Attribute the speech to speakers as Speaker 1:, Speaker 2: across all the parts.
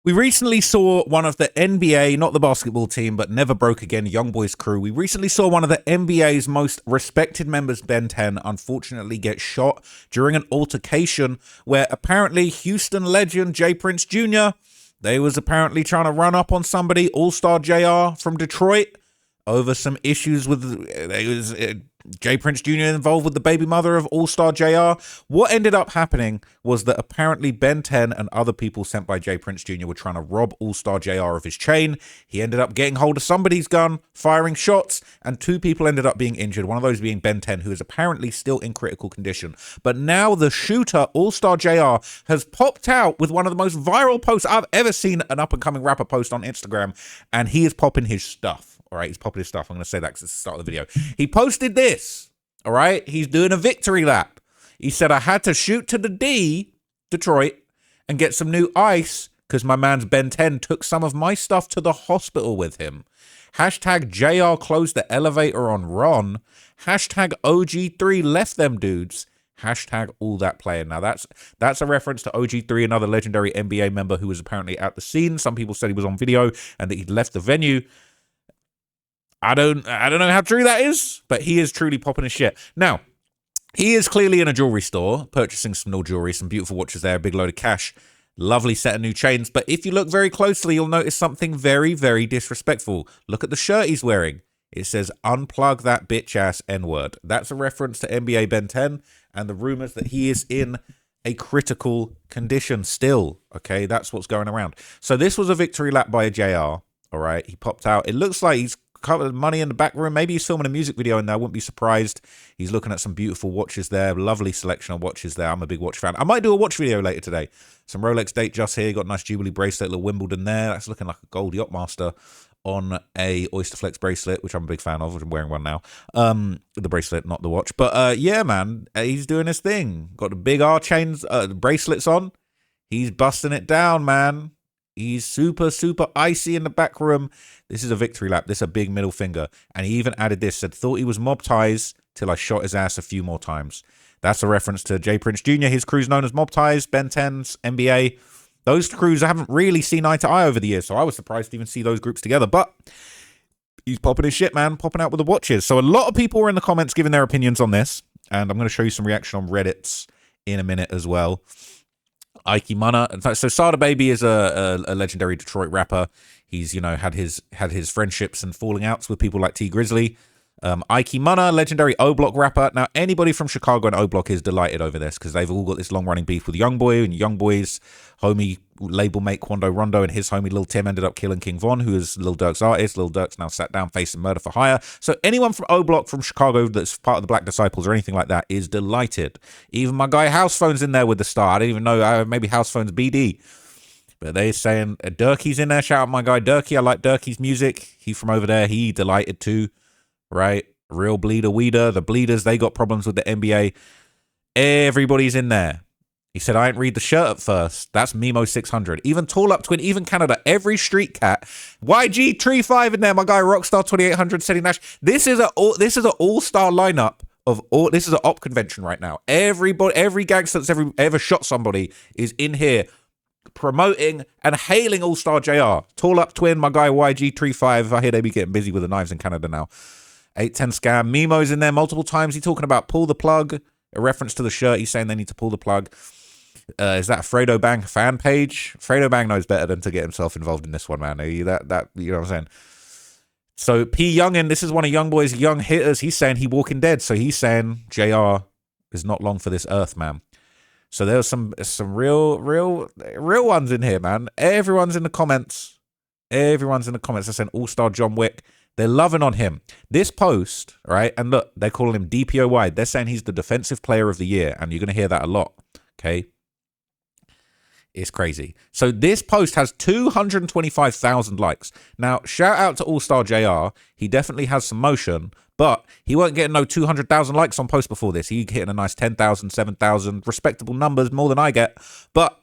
Speaker 1: We recently saw one of the NBA, not the basketball team, but Never Broke Again, Young Boys crew. We recently saw one of the NBA's most respected members, Ben 10, unfortunately get shot during an altercation where apparently Houston legend J Prince Jr., they was apparently trying to run up on somebody, Allstar Jr. from Detroit, over some issues with J Prince Jr. involved with the baby mother of Allstar Jr. What ended up happening was that apparently Ben 10 and other people sent by J Prince Jr. were trying to rob Allstar Jr. of his chain. He ended up getting hold of somebody's gun, firing shots, and two people ended up being injured. One of those being Ben 10, who is apparently still in critical condition. But now the shooter, Allstar Jr., has popped out with one of the most viral posts I've ever seen an up-and-coming rapper post on Instagram, and he is popping his stuff. All right, he's popping his stuff. I'm going to say that because it's the start of the video. He posted this. All right, he's doing a victory lap. He said, I had to shoot to the D, Detroit, and get some new ice because my man's Ben 10 took some of my stuff to the hospital with him. Hashtag JR closed the elevator on Ron. Hashtag OG3 left them dudes. Hashtag all that playing. Now that's a reference to OG3, another legendary NBA member who was apparently at the scene. Some people said he was on video and that he'd left the venue. I don't know how true that is, but he is truly popping his shit. Now, he is clearly in a jewelry store, purchasing some new jewelry, some beautiful watches there, a big load of cash, lovely set of new chains. But if you look very closely, you'll notice something very, very disrespectful. Look at the shirt he's wearing. It says, unplug that bitch ass N-word. That's a reference to NBA Ben 10 and the rumors that he is in a critical condition still. Okay, that's what's going around. So this was a victory lap by a JR. All right, he popped out. It looks like he's covered money in the back room. Maybe he's filming a music video in there. I wouldn't be surprised. He's looking at some beautiful watches there. Lovely selection of watches there. I'm a big watch fan. I might do a watch video later today. Some Rolex date just here. Got a nice Jubilee bracelet, little Wimbledon there. That's looking like a gold Yachtmaster on a Oyster Flex bracelet, which I'm a big fan of. I'm wearing one now. The bracelet, not the watch. But yeah, man, he's doing his thing. Got the big R chains, bracelets on. He's busting it down, man. He's super, super icy in the back room. This is a victory lap. This is a big middle finger. And he even added this, said, thought he was Mob Ties till I shot his ass a few more times. That's a reference to J Prince Jr. His crew's known as Mob Ties, Ben 10's, NBA. Those crews I haven't really seen eye to eye over the years, so I was surprised to even see those groups together. But he's popping his shit, man, popping out with the watches. So a lot of people were in the comments giving their opinions on this. And I'm going to show you some reaction on Reddit's in a minute as well. Ike Munna. So Sada Baby is a legendary Detroit rapper. He's, had his friendships and falling outs with people like T Grizzly. Ike Munna, legendary O-Block rapper. Now, anybody from Chicago and O-Block is delighted over this because they've all got this long-running beef with Youngboy, and Youngboy's homie label mate Quando Rondo and his homie Lil Tim ended up killing King Von, who is Lil Durk's artist. Lil Durk's now sat down facing murder for hire. So anyone from O-Block, from Chicago, that's part of the Black Disciples or anything like that is delighted. Even my guy House Phone's in there with the star. I didn't even know, maybe House Phone's BD. But they're saying Durkey's in there. Shout out my guy Durkey. I like Durkey's music. He from over there. He delighted too. Right? Real Bleeder Weeder. The Bleeders, they got problems with the NBA. Everybody's in there. He said, I didn't read the shirt at first. That's Memo 600. Even Tall Up Twin, even Canada, every street cat. YG Tree 5 in there. My guy Rockstar 2800, City Nash. This is an all-star lineup of all. This is an op convention right now. Every gangster that's ever shot somebody is in here promoting and hailing All-Star JR. Tall Up Twin, my guy YG Tree 5. I hear they be getting busy with the knives in Canada now. 810 Scam. Memo's in there multiple times. He's talking about pull the plug. A reference to the shirt. He's saying they need to pull the plug. Is that a Fredo Bang fan page? Fredo Bang knows better than to get himself involved in this one, man. You know what I'm saying? So P Youngin, this is one of Youngboy's young hitters. He's saying he Walking Dead. So he's saying JR is not long for this earth, man. So there's some real ones in here, man. Everyone's in the comments. Everyone's in the comments. They're saying All-Star John Wick. They're loving on him. This post, right? And look, they're calling him DPOY. They're saying he's the defensive player of the year. And you're going to hear that a lot. Okay. It's crazy. So this post has 225,000 likes. Now, shout out to All-Star JR. He definitely has some motion, but he weren't getting no 200,000 likes on post before this. He hitting a nice 10,000, 7,000, respectable numbers, more than I get. But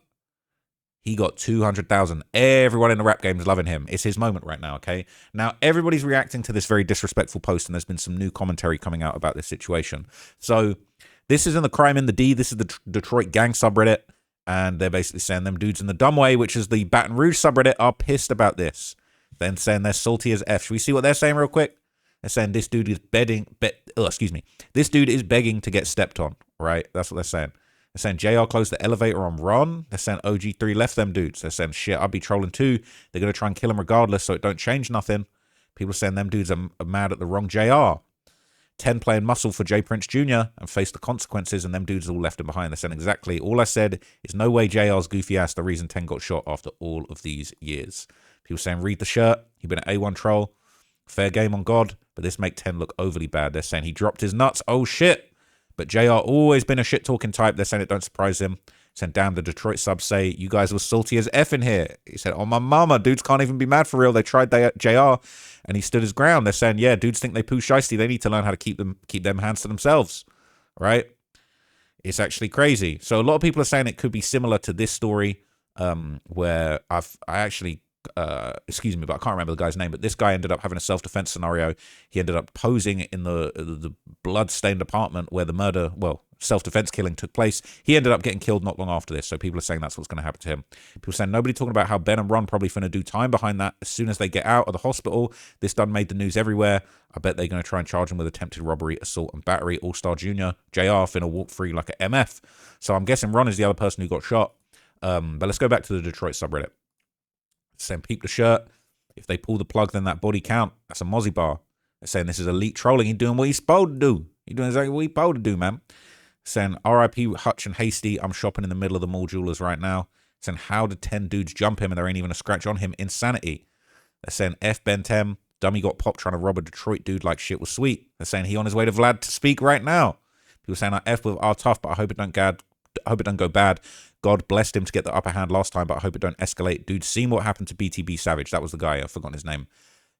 Speaker 1: he got 200,000. Everyone in the rap game is loving him. It's his moment right now, okay? Now, everybody's reacting to this very disrespectful post, and there's been some new commentary coming out about this situation. So this is in the Crime in the D. This is the Detroit gang subreddit. And they're basically saying them dudes in the dumb way, which is the Baton Rouge subreddit, are pissed about this. Then saying they're salty as F. Should we see what they're saying real quick? They're saying this dude is This dude is begging to get stepped on, right? That's what they're saying. They're saying JR closed the elevator on Ron. They're saying OG3 left them dudes. They're saying, shit, I'd be trolling too. They're going to try and kill him regardless, so it don't change nothing. People are saying them dudes are mad at the wrong JR. 10 playing muscle for J Prince Jr. and face the consequences, and them dudes all left him behind. They're saying exactly, all I said is no way JR's goofy ass the reason 10 got shot after all of these years. People saying read the shirt. He been an A1 troll. Fair game on God, but this make 10 look overly bad. They're saying he dropped his nuts. Oh shit. But JR always been a shit talking type. They're saying it don't surprise him. Saying damn, the Detroit subs say you guys were salty as F in here. He said, oh my mama, dudes can't even be mad for real. They tried JR and he stood his ground. They're saying, yeah, dudes think they poo shiesty. They need to learn how to keep them hands to themselves. Right? It's actually crazy. So a lot of people are saying it could be similar to this story, where I actually excuse me, but I can't remember the guy's name, but this guy ended up having a self-defense scenario. He ended up posing in the blood-stained apartment where the murder, well, self-defense killing took place. He ended up getting killed not long after this, so people are saying that's what's going to happen to him. People are saying nobody talking about how Ben and Ron probably finna do time behind that as soon as they get out of the hospital. This done made the news everywhere. I bet they're going to try and charge him with attempted robbery, assault, and battery. Allstar Jr. JR finna walk free like a MF. So I'm guessing Ron is the other person who got shot. But let's go back to the Detroit subreddit. Saying peep the shirt. If they pull the plug, then that body count. That's a mozzie bar. They're saying this is elite trolling. He's doing what he's supposed to do. He's doing exactly what he's supposed to do, man. Saying RIP Hutch and Hasty. I'm shopping in the middle of the mall jewelers right now. Saying how did 10 dudes jump him and there ain't even a scratch on him? Insanity. They're saying F Ben 10. Dummy got popped trying to rob a Detroit dude like shit was sweet. They're saying he on his way to Vlad to speak right now. People saying I F with R tough, but I hope it don't go bad. God blessed him to get the upper hand last time, but I hope it don't escalate. Dude, seen what happened to BTB Savage. That was the guy, I've forgotten his name,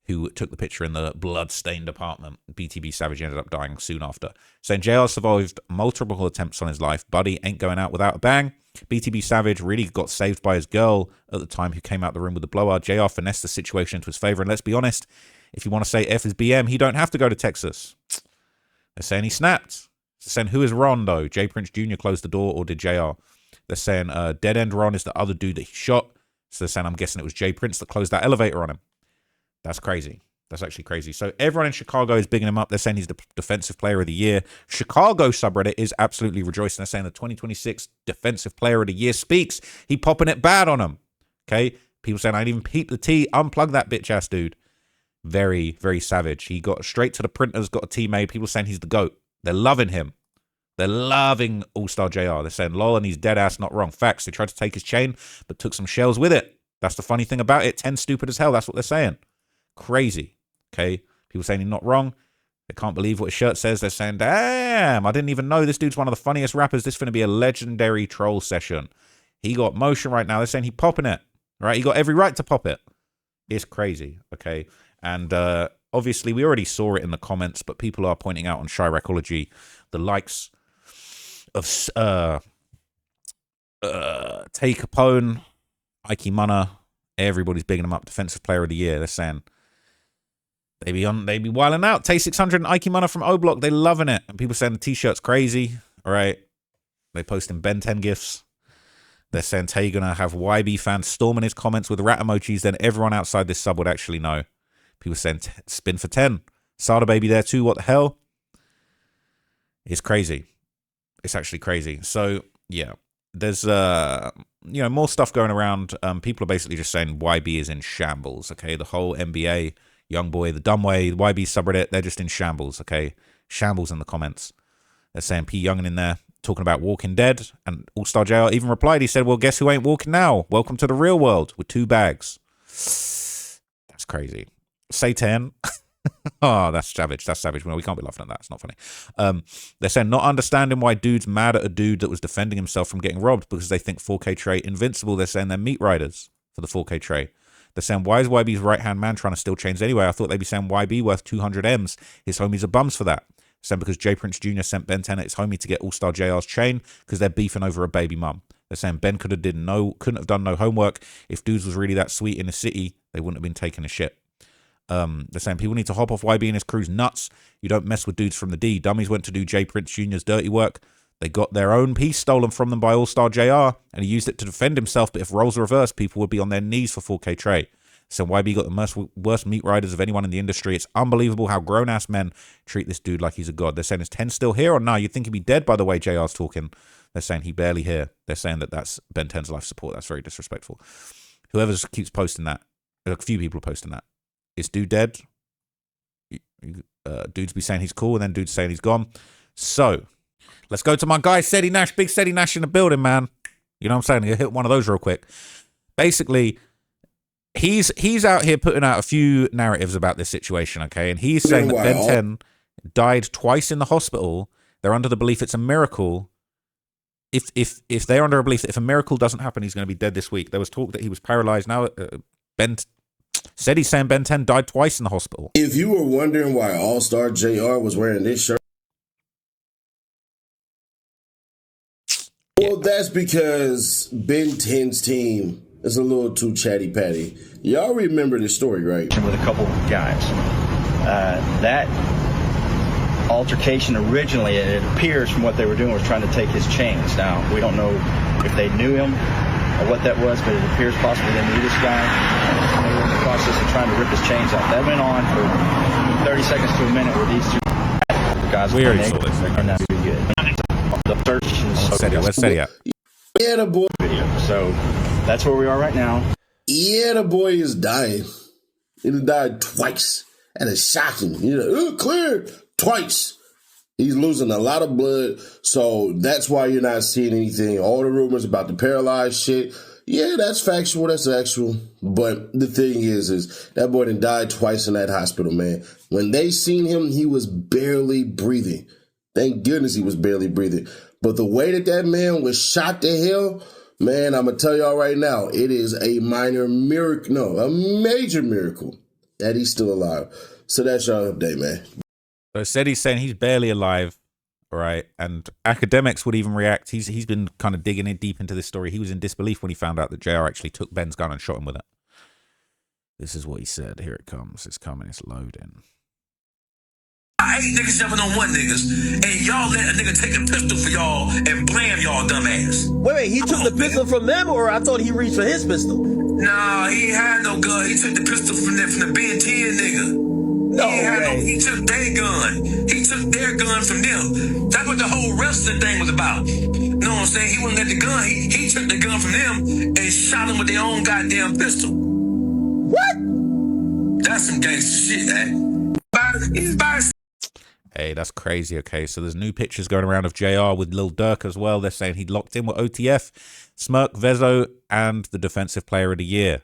Speaker 1: who took the picture in the blood-stained apartment. BTB Savage ended up dying soon after. Saying JR survived multiple attempts on his life. Buddy ain't going out without a bang. BTB Savage really got saved by his girl at the time who came out the room with the blower. JR finessed the situation into his favor. And let's be honest, if you want to say F is BM, he don't have to go to Texas. They're saying he snapped. They're saying who is Ron, though? J Prince Jr. closed the door or did JR? They're saying Dead End Ron is the other dude that he shot. So they're saying, I'm guessing it was J Prince that closed that elevator on him. That's crazy. That's actually crazy. So everyone in Chicago is bigging him up. They're saying he's the defensive player of the year. Chicago subreddit is absolutely rejoicing. They're saying the 2026 defensive player of the year speaks. He popping it bad on him. Okay? People saying, I didn't even peep the tea. Unplug that bitch ass dude. Very, very savage. He got straight to the printers, got a tea made. People saying he's the GOAT. They're loving him. They're loving Allstar JR. They're saying, lol, and he's dead ass, not wrong. Facts. They tried to take his chain, but took some shells with it. That's the funny thing about it. 10 stupid as hell. That's what they're saying. Crazy. Okay? People saying he's not wrong. They can't believe what his shirt says. They're saying, damn, I didn't even know this dude's one of the funniest rappers. This is going to be a legendary troll session. He got motion right now. They're saying he popping it. Right? He got every right to pop it. It's crazy. Okay? And obviously, we already saw it in the comments, but people are pointing out on Chiracology the likes of Tay Capone, Ike Munna, everybody's bigging him up. Defensive player of the year. They're saying they be wilding out. Tay 600 and Ike Munna from O Block, they loving it. And people saying the t-shirt's crazy. All right. They posting Ben 10 gifs. They're saying Tay gonna have YB fans storming his comments with rat emojis. Then everyone outside this sub would actually know. People saying spin for 10. Sada Baby there too. What the hell? It's crazy. It's actually crazy. So yeah, there's more stuff going around. People are basically just saying YB is in shambles. Okay, the whole NBA young boy, the dumb way, the YB subreddit, they're just in shambles. Okay, shambles in the comments. They're saying P Youngin in there talking about Walking Dead, and Allstar JR even replied. He said, "Well, guess who ain't walking now? Welcome to the real world with 2 bags." That's crazy. Satan. Oh, that's savage. That's savage. Well, we can't be laughing at that. It's not funny. They're saying not understanding why dudes mad at a dude that was defending himself from getting robbed because they think 4K Trey invincible. They're saying they're meat riders for the 4K Trey. They're saying, why is YB's right-hand man trying to steal chains anyway? I thought they'd be saying YB worth 200 M's. His homies are bums for that. Saying because J Prince Jr. sent Ben 10 at his homie to get Allstar JR's chain because they're beefing over a baby mum. They're saying Ben couldn't have done no homework. If dudes was really that sweet in the city, they wouldn't have been taking a shit. They're saying people need to hop off YB and his crew's nuts. You don't mess with dudes from the D. Dummies went to do J Prince Jr.'s dirty work. They got their own piece stolen from them by Allstar Jr. and he used it to defend himself. But if roles are reversed, people would be on their knees for 4K Trey. So YB got the worst meat riders of anyone in the industry. It's unbelievable how grown-ass men treat this dude like he's a god. They're saying, is 10 still here or no? You'd think he'd be dead by the way JR's talking. They're saying he barely here. They're saying that that's Ben 10's life support. That's very disrespectful. Whoever keeps posting that, a few people are posting that. Is dude dead? Dudes be saying he's cool and then dudes saying he's gone. So, let's go to my guy, Seti Nash. Big Seti Nash in the building, man. You know what I'm saying? I'm going to hit one of those real quick. Basically, he's out here putting out a few narratives about this situation, okay? And he's saying that Ben 10 died twice in the hospital. They're under the belief it's a miracle. If they're under a belief that if a miracle doesn't happen, he's going to be dead this week. There was talk that he was paralyzed. Now, Ben said he's saying Ben 10 died twice in the hospital.
Speaker 2: If you were wondering why Allstar Jr. was wearing this shirt, well, that's because Ben 10's team is a little too chatty-patty. Y'all remember this story, right?
Speaker 3: With a couple of guys. That altercation originally, it appears from what they were doing, was trying to take his chains. Now, we don't know if they knew him or what that was, but it appears possibly they knew this guy. And they were in the process of trying to rip his chains off. That went on for 30 seconds to a minute where these two guys were and that's pretty good. The search is
Speaker 1: let's set it up.
Speaker 2: Yeah, the boy.
Speaker 3: Video. So that's where we are right now.
Speaker 2: Yeah, the boy is dying. He died twice. That is shocking. Cleared twice. He's losing a lot of blood, so that's why you're not seeing anything. All the rumors about the paralyzed shit, yeah, that's factual, that's actual. But the thing is that boy done died twice in that hospital, man. When they seen him, he was barely breathing. Thank goodness he was barely breathing. But the way that man was shot to hell, man, I'm going to tell y'all right now, it is a minor miracle, no, a major miracle that he's still alive. So that's y'all update, man.
Speaker 1: So said he's saying he's barely alive, right? And academics would even react. He's been kind of digging in deep into this story. He was in disbelief when he found out that JR actually took Ben's gun and shot him with it. This is what he said. Here it comes. It's coming. It's loading.
Speaker 4: 8 niggas jumping on 1 niggas, and y'all let a nigga take a pistol for y'all and blame y'all dumbass.
Speaker 5: Wait, he took the pistol from them, or I thought he reached for his pistol?
Speaker 4: Nah, he ain't had no gun. He took the pistol from the Ben 10 nigga.
Speaker 5: No way.
Speaker 4: He took their gun. He took their gun from them. That's what the whole wrestling thing was about. You know what I'm saying? He wouldn't let the gun. He took the gun from them and shot them with their own goddamn pistol.
Speaker 5: What?
Speaker 4: That's some gangster shit, man.
Speaker 1: Hey, that's crazy. Okay, so there's new pictures going around of JR with Lil Durk as well. They're saying he locked in with OTF, Smirk, Vezo, and the Defensive Player of the Year.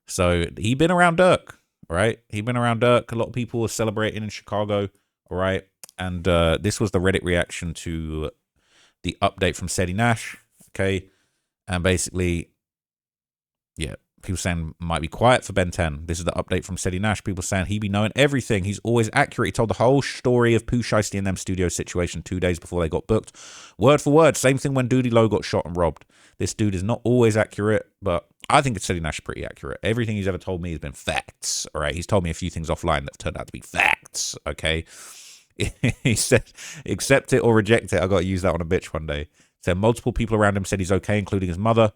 Speaker 1: So he been around Durk. Right, he been around Dirk. A lot of people were celebrating in Chicago. All right, and this was the Reddit reaction to the update from Seti Nash. Okay, and basically, yeah, people saying might be quiet for Ben 10. This is the update from Seti Nash. People saying he be knowing everything. He's always accurate. He told the whole story of Pooh Shiesty and them studio situation 2 days before they got booked, word for word. Same thing when Doody Low got shot and robbed. This dude is not always accurate, but I think Seti Nash is pretty accurate. Everything he's ever told me has been facts. All right, he's told me a few things offline that have turned out to be facts. Okay, he said, accept it or reject it. I got to use that on a bitch one day. Said multiple people around him said he's okay, including his mother.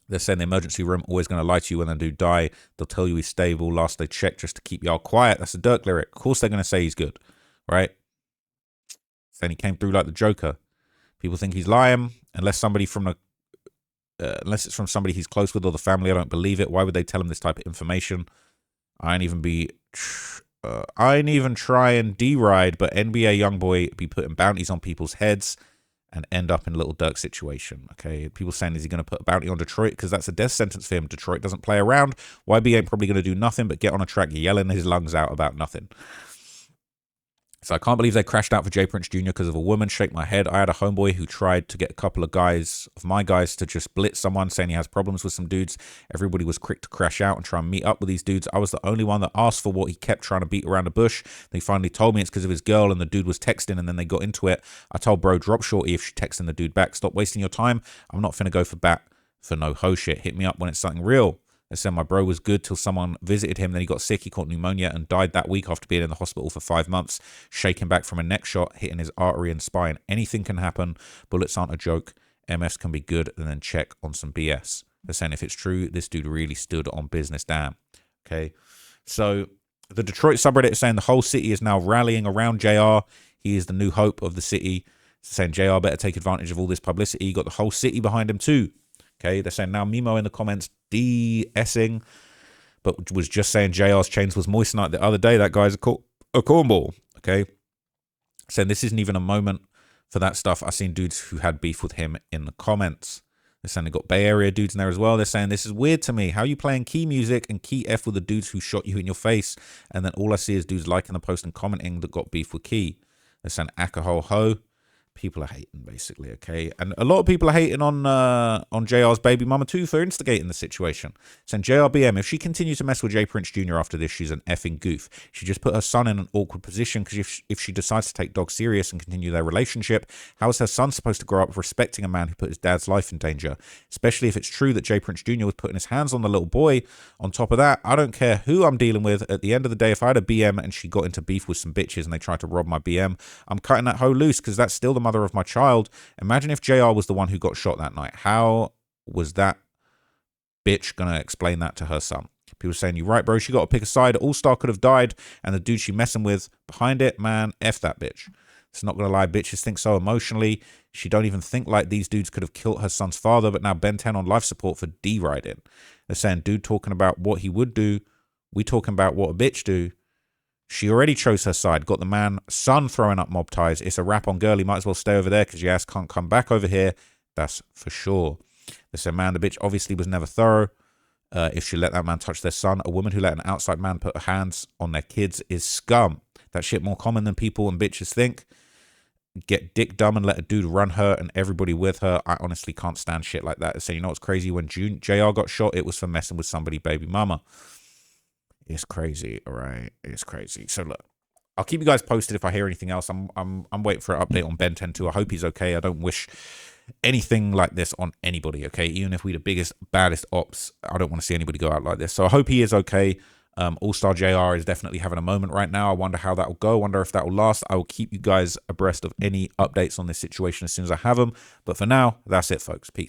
Speaker 1: They're saying the emergency room always going to lie to you when they do die. They'll tell you he's stable. Last they checked just to keep y'all quiet. That's a Dirk lyric. Of course they're going to say he's good, right? Then he came through like the Joker. People think he's lying unless somebody from the unless it's from somebody he's close with or the family. I don't believe it. Why would they tell him this type of information? I ain't even try and D-ride, but NBA Youngboy be putting bounties on people's heads and end up in a little Dirk situation. Okay, people saying, is he going to put a bounty on Detroit? Because that's a death sentence for him. Detroit doesn't play around. YB ain't probably going to do nothing but get on a track yelling his lungs out about nothing. So I can't believe they crashed out for J Prince Jr. because of a woman. Shake my head. I had a homeboy who tried to get a couple of my guys to just blitz someone, saying he has problems with some dudes. Everybody was quick to crash out and try and meet up with these dudes. I was the only one that asked for what he kept trying to beat around the bush. They finally told me it's because of his girl, and the dude was texting, and then they got into it. I told bro, drop shorty if she texting the dude back. Stop wasting your time. I'm not finna go for bat for no ho shit. Hit me up when it's something real. They said my bro was good till someone visited him. Then he got sick. He caught pneumonia and died that week after being in the hospital for 5 months, shaking back from a neck shot, hitting his artery and spine. Anything can happen. Bullets aren't a joke. MS can be good, and then check on some BS. They're saying if it's true, this dude really stood on business. Damn. Okay. So the Detroit subreddit is saying the whole city is now rallying around JR. He is the new hope of the city. It's saying JR better take advantage of all this publicity. He got the whole city behind him too. Okay. They're saying now Mimo in the comments de-essing, but was just saying JR's chains was moist night the other day. That guy's a cornball. Okay. Saying this isn't even a moment for that stuff. I've seen dudes who had beef with him in the comments. They're saying they got Bay Area dudes in there as well. They're saying this is weird to me. How are you playing key music and key F with the dudes who shot you in your face? And then all I see is dudes liking the post and commenting that got beef with Key. They're saying Akaho ho. People are hating, basically, okay? And a lot of people are hating on JR's baby mama, too, for instigating the situation. Saying, JRBM, if she continues to mess with J Prince Jr. after this, she's an effing goof. She just put her son in an awkward position because if she decides to take Dog serious and continue their relationship, how is her son supposed to grow up respecting a man who put his dad's life in danger? Especially if it's true that J Prince Jr. was putting his hands on the little boy. On top of that, I don't care who I'm dealing with. At the end of the day, if I had a BM and she got into beef with some bitches and they tried to rob my BM, I'm cutting that hoe loose because that's still the mother of my child. Imagine if JR was the one who got shot that night. How was that bitch gonna explain that to her son? People saying, you're right, bro. She got to pick a side. Allstar could have died, and the dude she messing with behind it, man, F that bitch. It's not gonna lie, bitches think so emotionally. She don't even think like these dudes could have killed her son's father, but now Ben 10 on life support for D-riding. They're saying, dude talking about what he would do. We talking about what a bitch do. She already chose her side, got the man, son throwing up mob ties. It's a wrap on girl. He might as well stay over there because your ass can't come back over here. That's for sure. They said, man, the bitch obviously was never thorough. If she let that man touch their son, a woman who let an outside man put her hands on their kids is scum. That shit more common than people and bitches think. Get dick dumb and let a dude run her and everybody with her. I honestly can't stand shit like that. They say, you know what's crazy? When JR got shot, it was for messing with somebody baby mama. It's crazy, all right? It's crazy. So look, I'll keep you guys posted if I hear anything else. I'm waiting for an update on Ben 10 too. I hope he's okay. I don't wish anything like this on anybody, okay? Even if we're the biggest, baddest ops, I don't want to see anybody go out like this. So I hope he is okay. Allstar JR is definitely having a moment right now. I wonder how that will go. I wonder if that will last. I will keep you guys abreast of any updates on this situation as soon as I have them. But for now, that's it, folks. Peace.